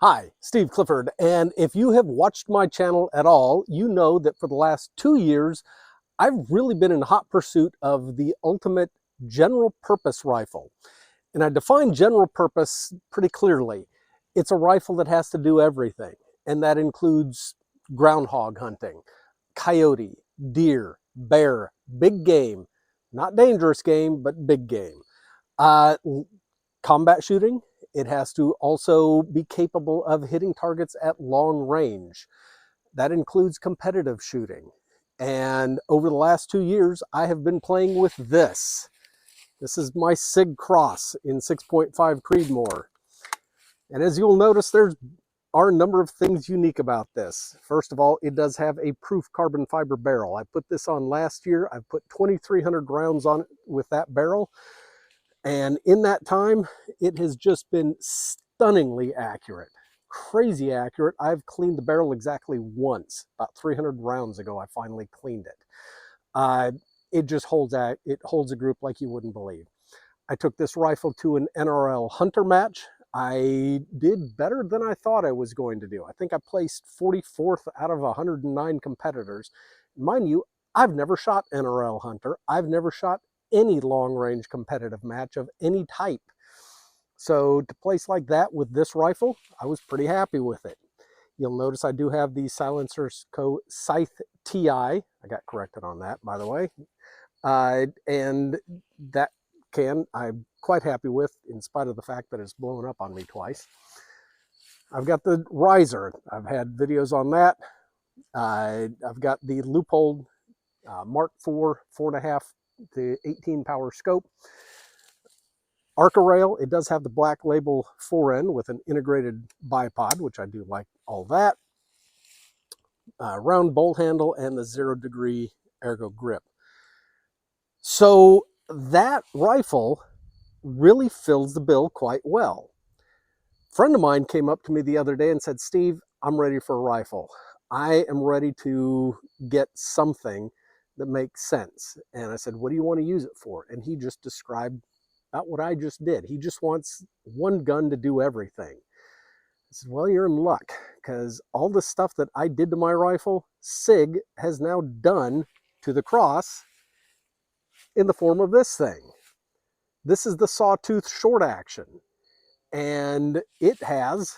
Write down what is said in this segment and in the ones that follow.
Hi, Steve Clifford, and if you have watched my channel at all, you know that for the last 2 years, I've really been in hot pursuit of the ultimate general purpose rifle. And I define general purpose pretty clearly. It's a rifle that has to do everything, and that includes groundhog hunting, coyote, deer, bear, big game, not dangerous game, but big game. Uh, Combat shooting. It has to also be capable of hitting targets at long range. That includes competitive shooting. And over the last 2 years, I have been playing with this. This is my Sig Cross in 6.5 Creedmoor. And as you'll notice, there are a number of things unique about this. First of all, it does have a proof carbon fiber barrel. I put this on last year. I've put 2,300 rounds on it with that barrel. And in that time, it has just been stunningly accurate, crazy accurate. I've cleaned the barrel exactly once. About 300 rounds ago, I finally cleaned it. It just holds a group like you wouldn't believe. I took this rifle to an NRL hunter match. I did better than I thought I was going to do. I think I placed 44th out of 109 competitors. Mind you, I've never shot NRL hunter. I've never shot any long-range competitive match of any type. So to place like that with this rifle, I was pretty happy with it. You'll notice I do have the Silencers Co. Scythe TI. I got corrected on that, by the way. And that I'm quite happy with, in spite of the fact that it's blown up on me twice. I've got the riser. I've had videos on that. I've got the Loophole Mark IV 4.5 to 18 power scope. Arca rail, it does have the black label forend with an integrated bipod, which I do like all that. Round bolt handle and the 0-degree ergo grip. So that rifle really fills the bill quite well. A friend of mine came up to me the other day and said, Steve, I'm ready for a rifle. I am ready to get something that makes sense. And I said, what do you want to use it for? And he just described about what I just did. He just wants one gun to do everything. I said, well, you're in luck, because all the stuff that I did to my rifle, Sig has now done to the Cross in the form of this thing. This is the Sawtooth short action, and it has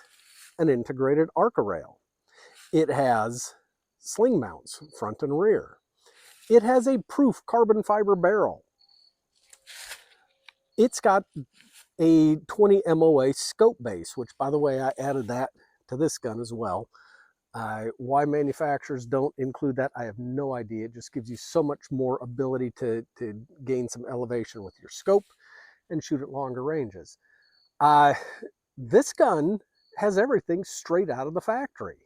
an integrated Arca rail. It has sling mounts, front and rear. It has a proof carbon fiber barrel. It's got a 20 MOA scope base, which, by the way, I added that to this gun as well. Why manufacturers don't include that, I have no idea. It just gives you so much more ability to gain some elevation with your scope and shoot at longer ranges. This gun has everything straight out of the factory.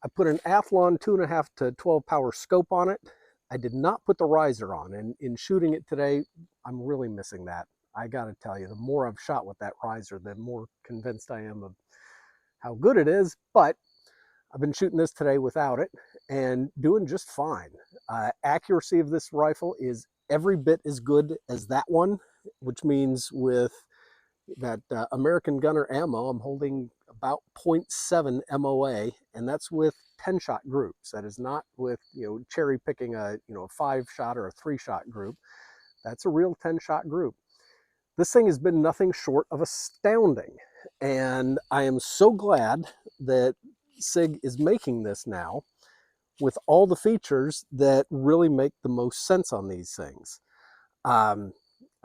I put an Athlon 2.5 to 12 power scope on it. I did not put the riser on, and in shooting it today, I'm really missing that. I gotta tell you, the more I've shot with that riser, the more convinced I am of how good it is, but I've been shooting this today without it and doing just fine. Accuracy of this rifle is every bit as good as that one, which means with that American Gunner ammo, I'm holding about 0.7 MOA, and that's with 10-shot groups. That is not with, cherry picking a 5-shot or a 3-shot group. That's a real 10-shot group. This thing has been nothing short of astounding, and I am so glad that Sig is making this now with all the features that really make the most sense on these things. I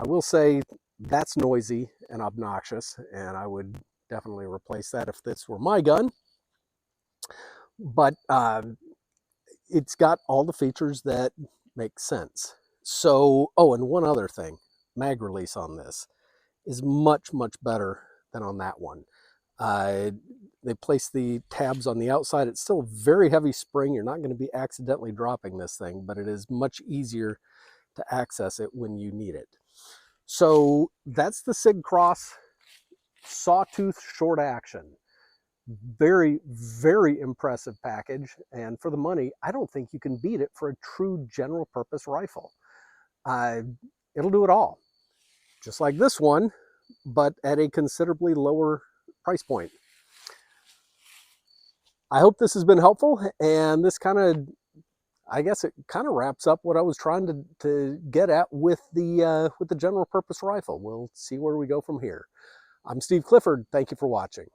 will say that's noisy and obnoxious, and I would definitely replace that if this were my gun. But it's got all the features that make sense. So, and one other thing, mag release on this is much, much better than on that one. They place the tabs on the outside. It's still a very heavy spring. You're not going to be accidentally dropping this thing, but it is much easier to access it when you need it. So that's the Sig Cross Sawtooth short action. Very, very impressive package. And for the money, I don't think you can beat it for a true general purpose rifle. It'll do it all. Just like this one, but at a considerably lower price point. I hope this has been helpful, and this I guess it kind of wraps up what I was trying to get at with the general purpose rifle. We'll see where we go from here. I'm Steve Clifford. Thank you for watching.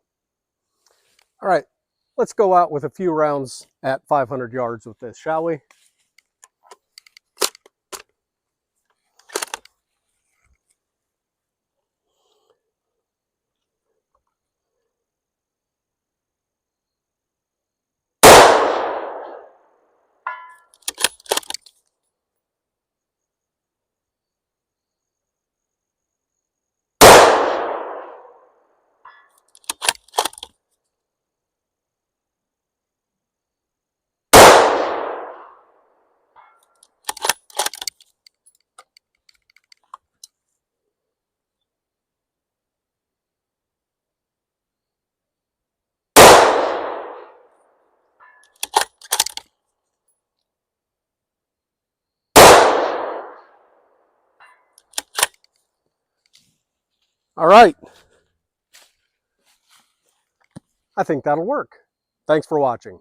All right, let's go out with a few rounds at 500 yards with this, shall we? All right. I think that'll work. Thanks for watching.